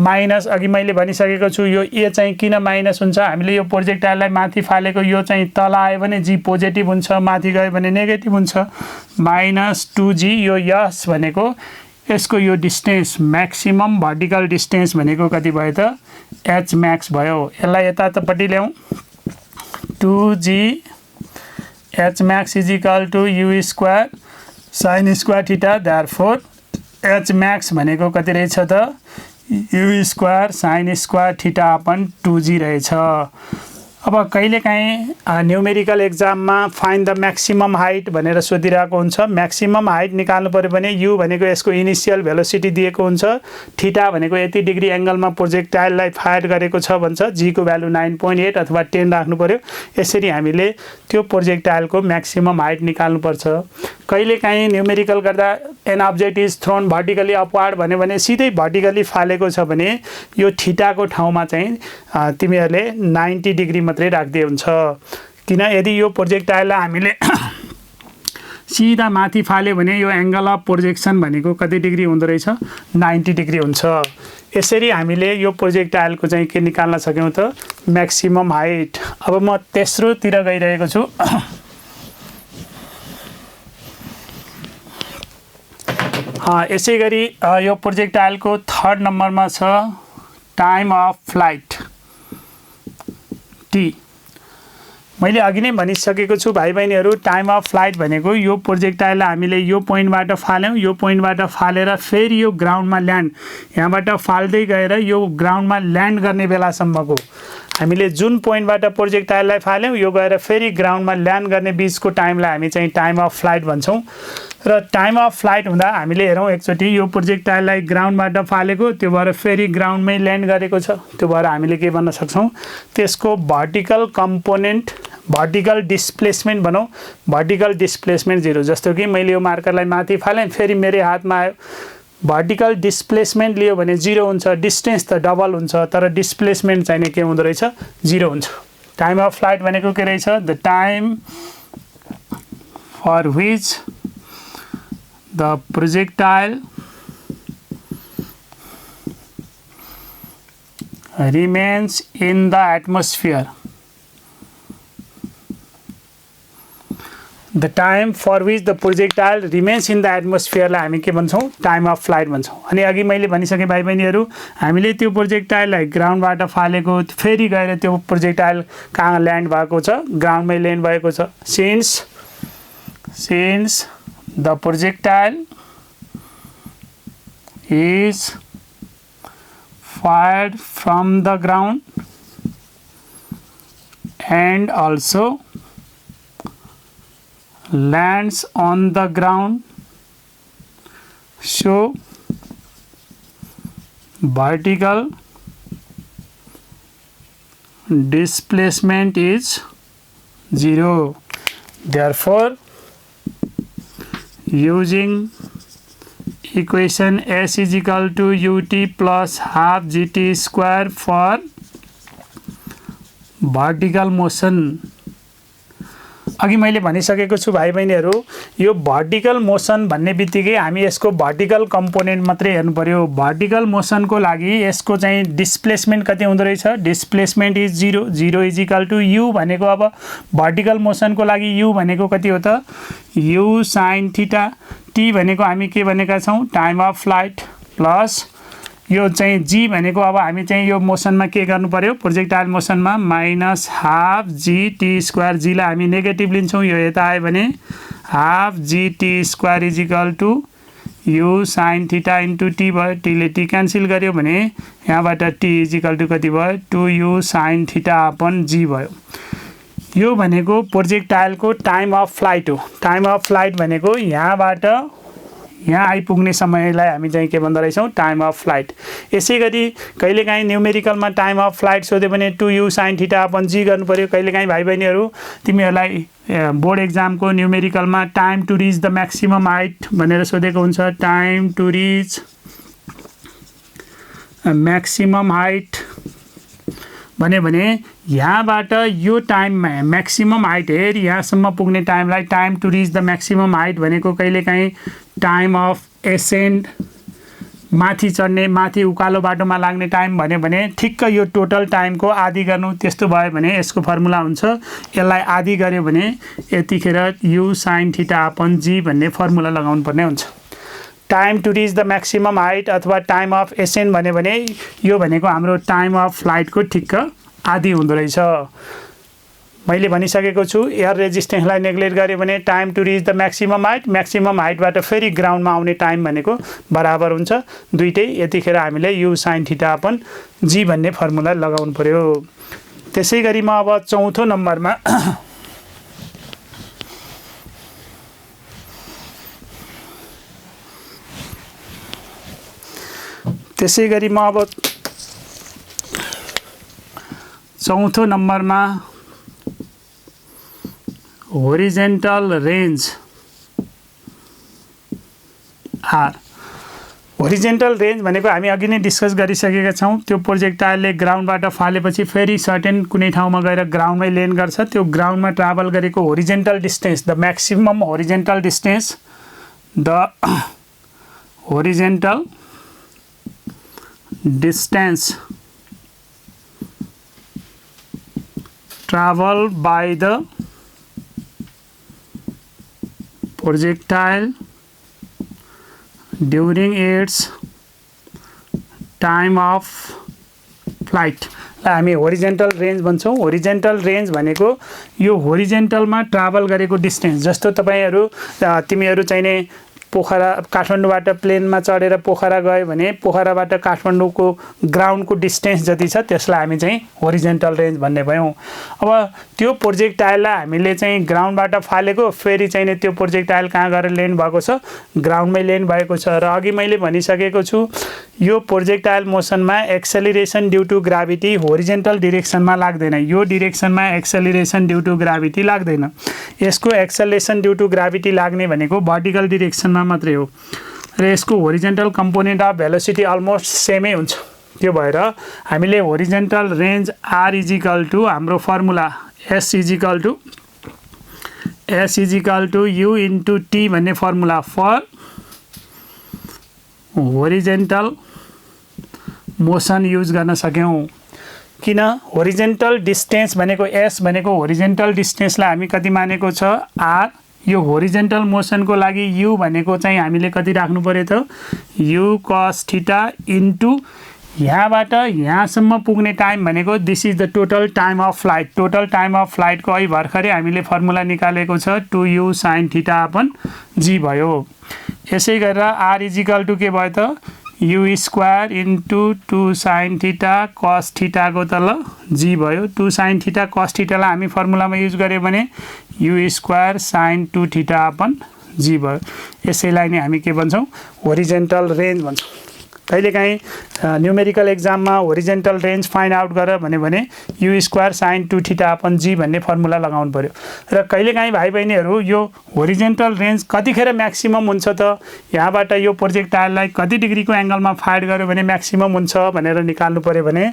माइनस, अघि मैले भनिसकेको छु यो ए चाहिँ किन माइनस हुन्छ? हामीले यो प्रोजेक्टाइललाई माथि फालेको यो चाहिँ तल आयो भने जी पोजिटिभ हुन्छ, माथि गयो भने नेगेटिभ हुन्छ। माइनस 2g, यो यस भनेको यसको यो डिस्टेन्स म्याक्सिमम भर्टिकल डिस्टेन्स भनेको कति भयो त? एच म्याक्स भयो। यसलाई यतापट्टि ल्याउँ। 2g H max is equal to u square sine square theta, therefore H max भनेको कति रहेछ त? U square sine square theta upon 2g रहेछ। अब कहिलेकाहीँ न्युमेरिकल एक्जाममा फाइन्ड द म्याक्सिमम हाइट भनेर सोधिरहेको हुन्छ। म्याक्सिमम हाइट निकाल्नु पऱ्यो भने यु भनेको यसको इनिसियल भेलोसिटी दिएको हुन्छ, थीटा भनेको यति डिग्री एङ्गलमा प्रोजेक्टाइललाई फायर गरेको छ भन्छ, जी को भ्यालु 9.8 अथवा 10 राख्नु पऱ्यो। यसरी हामीले त्यो प्रोजेक्टाइलको म्याक्सिमम हाइट निकाल्नुपर्छ। कहिलेकाहीँ न्युमेरिकल गर्दा an object is thrown vertically upward भन्यो भने सिधै भर्टिकली फालेको छ भने यो थीटाको ठाउँमा चाहिँ तिमीहरूले 90 डिग्री मात्रै राख्दै हुन्छ। किन? यदि यो प्रोजेक्टाइललाई हामीले सिधा माथि फाल्यो भने यो एंगल अफ प्रोजेक्सन भनेको कति डिग्री हुँदो रहेछ 90 डिग्री हुन्छ। यसरी हामीले यो प्रोजेक्टाइलको चाहिँ के निकाल्न सक्यौं त म्याक्सिमम हाइट। अब म तेस्रोतिर गइरहेको छु। यसैगरी यो प्रोजेक्टाइलको थर्ड नम्बरमा छ टाइम अफ फ्लाइट टी। मैले अघि नै भनिसकेको छु भाइ बहिनीहरू, टाइम अफ फ्लाइट भनेको यो प्रोजेक्टाइललाई हामीले यो पोइन्टबाट फाल्यौं, यो पोइन्टबाट फालेर फेरि यो ग्राउन्डमा ल्यान्ड, यहाँबाट फाल्दै गएर यो ग्राउन्डमा ल्यान्ड गर्ने बेलासम्मको हामीले जुन पोइन्टबाट प्रोजेक्टाइललाई फाल्यौं यो गएर फेरि ग्राउन्डमा ल्यान्ड गर्ने बीचको टाइमलाई हामी चाहिँ टाइम अफ फ्लाइट भन्छौं। र टाइम अफ फ्लाइट हुँदा हामीले हेरौं एकचोटि यो प्रोजेक्टाइललाई ग्राउन्डबाट फालेको, त्यो भएर फेरि ग्राउन्डमै ल्यान्ड गरेको छ, त्यो भएर हामीले के भन्न सक्छौं त्यसको भर्टिकल कम्पोनेन्ट, भर्टिकल डिस्प्लेसमेन्ट भनौं, भर्टिकल डिस्प्लेसमेन्ट 0। जस्तो कि मैले यो मार्करलाई माथि फालेँ, फेरि मेरो हातमा आयो, भर्टिकल डिस्प्लेसमेन्ट लियो भने 0 हुन्छ, डिस्टेन्स त डबल हुन्छ तर डिस्प्लेसमेन्ट चाहिँ के हुँदो रहेछ 0 हुन्छ। टाइम अफ फ्लाइट भनेको के रहेछ the time for which the projectile remains in the atmosphere, the time for which the projectile remains in the atmosphere लाई हामी के भन्छौं टाइम अफ फ्लाइट भन्छौं। अनि अघि मैले भनिसके भाइ बहिनीहरू, हामीले त्यो प्रोजेक्टाइललाई ग्राउन्डबाट फालेको, फेरि गएर त्यो प्रोजेक्टाइल कहाँ ल्यान्ड भएको छ ग्राउन्डमै ल्यान्ड भएको छ। since the projectile is fired from the ground and also lands on the ground, so vertical displacement is 0. Therefore, using equation S is equal to ut plus half gt square for vertical motion। अघि मैले भनिसकेको छु भाइ बहिनीहरू, यो भर्टिकल मोसन भन्ने बित्तिकै हामी यसको भर्टिकल कम्पोनेन्ट मात्रै हेर्नु पर्यो। भर्टिकल मोसनको लागि यसको चाहिँ डिस्प्लेसमेन्ट कति हुँदो रहेछ, displacement is 0। 0 is equal to u भनेको, अब भर्टिकल मोसनको लागि u भनेको कति हो त u sin थीटा, t भनेको हामी के भनेका छौं टाइम अफ फ्लाइट, प्लस यो चाहिँ g भनेको अब हामी चाहिँ यो मोसनमा के गर्नु पर्यो प्रोजेक्टाइल मोसनमा minus half g t square, g लाई हामी नेगेटिभ लिन्छौं, यो यता आयो भने half g t square is equal to u sin theta into t भयो, t ले t क्यान्सल गर्यो भने यहाँबाट t इज इक्वल टु कति भयो 2u sin theta upon g भयो। यो भनेको प्रोजेक्टाइलको टाइम अफ फ्लाइट हो। टाइम अफ फ्लाइट भनेको यहाँबाट यहाँ आइपुग्ने समयलाई हामी चाहिँ के भन्दो रहेछौं टाइम अफ फ्लाइट। यसैगरी कहिलेकाहीँ न्युमेरिकलमा टाइम अफ फ्लाइट सोध्यो भने 2u sin theta upon g गर्नु पर्यो। कहिलेकाहीँ भाइ बहिनीहरू तिमीहरूलाई बोर्ड एक्जामको न्युमेरिकलमा time to reach the maximum height भनेर सोधेको हुन्छ, time to reach maximum height भन्यो भने यहाँबाट यो टाइम म्याक्सिमम हाइट हेर यहाँसम्म पुग्ने टाइमलाई time to reach the maximum height भनेको कहिलेकाहीँ टाइम अफ एसेन्ड, माथि चढ्ने, माथि उकालो बाटोमा लाग्ने टाइम भन्यो भने ठिक्क यो टोटल टाइमको आधी गर्नु। त्यस्तो भयो भने यसको फर्मुला हुन्छ, यसलाई आधी गर्यो भने यतिखेर u sin theta upon g भन्ने फर्मुला लगाउनु पर्ने हुन्छ। Time to reach the maximum height अथवा टाइम अफ एसेन्ड भन्यो भने यो भनेको हाम्रो टाइम अफ फ्लाइटको ठिक्क आधी हुँदो रहेछ। मैले भनिसकेको छु एयर रेजिस्टेन्सलाई नेग्लेक्ट गर्यो भने time to reach the maximum height, maximum हाइटबाट फेरि ग्राउन्डमा आउने टाइम भनेको बराबर हुन्छ दुईटै। यतिखेर हामीले u sin theta upon g भन्ने फर्मुला लगाउनु पर्यो। त्यसैगरी म अब चौथो नम्बरमा त्यसैगरी म अब चौथो नम्बरमा horizontal range R, horizontal range भनेको हामी अघि नै डिस्कस गरिसकेका छौँ। त्यो प्रोजेक्टाइलले ग्राउन्डबाट फालेपछि फेरि सर्टेन कुनै ठाउँमा गएर ग्राउन्डमै ल्यान्ड गर्छ। त्यो ग्राउन्डमा ट्राभल गरेको horizontal distance, the maximum horizontal distance, the horizontal distance traveled by the projectile during its time of flight लाई हामी होरिजेन्टल रेन्ज भन्छौँ। होरिजेन्टल रेन्ज भनेको यो होरिजेन्टलमा ट्राभल गरेको डिस्टेन्स। जस्तो तपाईँहरू तिमीहरू चाहिने पोखरा काठमाडौँबाट प्लेनमा चढेर पोखरा गयो भने पोखराबाट काठमाडौँको ग्राउन्डको डिस्टेन्स जति छ त्यसलाई हामी चाहिँ होरिजेन्टल रेन्ज भन्ने भयौँ। अब त्यो प्रोजेक्टाइललाई हामीले चाहिँ ग्राउन्डबाट फालेको, फेरि चाहिँ त्यो प्रोजेक्टाइल कहाँ गएर ल्यान्ड भएको छ, ग्राउन्डमै ल्यान्ड भएको छ। र अघि मैले भनिसकेको छु यो प्रोजेक्टाइल मोसनमा acceleration due to gravity horizontal डिरेक्सनमा लाग्दैन। यो डिरेक्सनमा एक्सेलरेसन ड्यू टु ग्राभिटी लाग्दैन। यसको एक्सेलरेसन ड्यू टु ग्राभिटी लाग्ने भनेको भर्टिकल डिरेक्सनमा मात्रै हो। र यसको horizontal component of velocity almost सेमै हुन्छ। त्यो भएर हामीले horizontal range R equal to हाम्रो formula S equal to u into T भन्ने formula for horizontal motion use गर्न सक्यौँ। किन? होरिजेन्टल डिस्टेन्स भनेको एस भनेको होरिजेन्टल डिस्टेन्सलाई हामी कति मानेको छ, आर। यो होरिजेन्टल मोसनको लागि यु भनेको चाहिँ हामीले कति राख्नु पर्यो त, यु कस थीटा इन्टु यहाँबाट यहाँसम्म पुग्ने टाइम भनेको this is the total time of flight. Total time of फ्लाइटको अहिले भर्खरै हामीले फर्मुला निकालेको छ 2u sin theta upon g भयो। यसै गरेर आर इजिकल टु के भयो त, u square into 2 sin theta cos थीटाको तल जी भयो। 2 sin थीटा कस थीटालाई हामी फर्मुलामा युज गऱ्यो भने u square sin 2 theta upon g भयो। यसैलाई नै हामी के भन्छौँ, होरिजेन्टल रेन्ज भन्छौँ। कहिलेकाहीँ न्युमेरिकल एक्जाममा होरिजेन्टल रेन्ज फाइन्ड आउट गर भने u square sin 2 theta upon g भन्ने फर्मुला लगाउनु पर्यो। र कहिलेकाहीँ भाइ बहिनीहरू यो होरिजेन्टल रेन्ज कतिखेर म्याक्सिमम हुन्छ त, यहाँबाट यो प्रोजेक्टाइललाई कति डिग्रीको एङ्गलमा फायर गर्यो भने म्याक्सिमम हुन्छ भनेर निकाल्नु पर्यो भने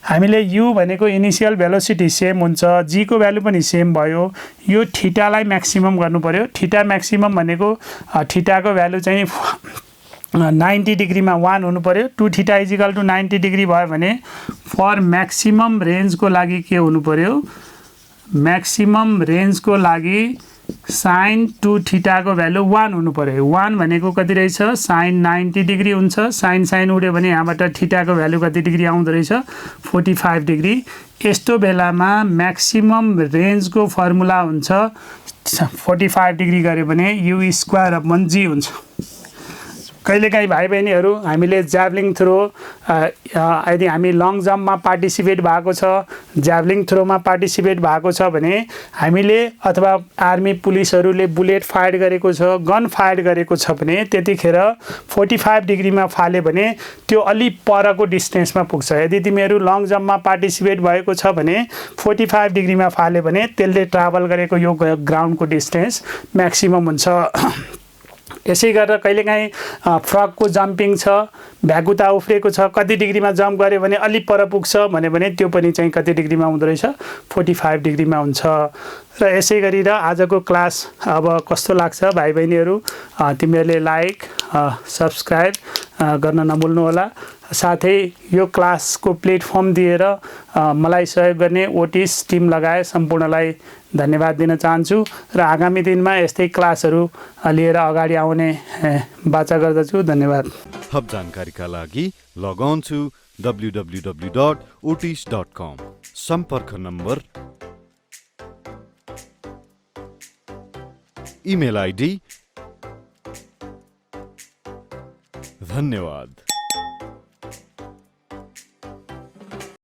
हामीले यु भनेको इनिसियल भेलोसिटी सेम हुन्छ, जी को भ्यालु पनि सेम भयो, यो थीटालाई म्याक्सिमम गर्नु पर्यो। थीटा म्याक्सिमम भनेको थीटाको भ्यालु चाहिँ 90 डिग्रीमा 1 हुनु पर्यो। 2 थीटा इजिकल टु 90 डिग्री भयो भने फर म्याक्सिमम रेन्जको लागि के हुनु पर्यो, म्याक्सिमम रेन्जको लागि sin 2 थीटाको भ्यालु 1 हुनु पर्यो। 1 भनेको कति रहेछ, sin 90 डिग्री हुन्छ। sin उड्यो भने यहाँबाट थीटाको भ्यालु कति डिग्री आउँदो रहेछ, 45 डिग्री। यस्तो बेलामा म्याक्सिमम रेन्जको फर्मुला हुन्छ 45 डिग्री गऱ्यो भने यु स्क्वायर अपन जी हुन्छ। कहिलेकाहीँ भाइ बहिनीहरू हामीले ज्याभलिङ थ्रो यदि हामी लङ जम्पमा पार्टिसिपेट भएको छ, ज्याभलिङ थ्रोमा पार्टिसिपेट भएको छ भने हामीले अथवा आर्मी पुलिसहरूले बुलेट फायर गरेको छ, गन फायर गरेको छ भने त्यतिखेर 45 डिग्रीमा फाल्यो भने त्यो अलि परको डिस्टेन्समा पुग्छ। यदि तिमीहरू लङ जम्पमा पार्टिसिपेट भएको छ भने 45 डिग्रीमा फाल्यो भने त्यसले ट्राभल गरेको यो ग्राउन्डको डिस्टेन्स म्याक्सिमम हुन्छ। यसै गरेर कहिलेकाहीँ फ्रकको जम्पिङ छ, भ्यागुता उफ्रेको छ, कति डिग्रीमा जम्प गर्यो भने अलि पर पुग्छ भने त्यो पनि चाहिँ कति डिग्रीमा हुँदो रहेछ, 45 डिग्रीमा हुन्छ। र यसै गरेर आजको क्लास अब कस्तो लाग्छ भाइ बहिनीहरू, तिमीहरूले लाइक सब्सक्राइब गर्न नभुल्नु होला। साथै यो क्लासको प्लेटफर्म दिएर मलाई सहयोग गर्ने ओटिस टिम लगाए सम्पूर्णलाई धन्यवाद दिन चाहन्छु र आगामी दिनमा यस्तै क्लासहरू लिएर अगाडि आउने बाचा गर्दछु। धन्यवाद। थप जानकारीका लागि लग अन टु www.otis.com। सम्पर्क नम्बर, इमेल आइडी। धन्यवाद।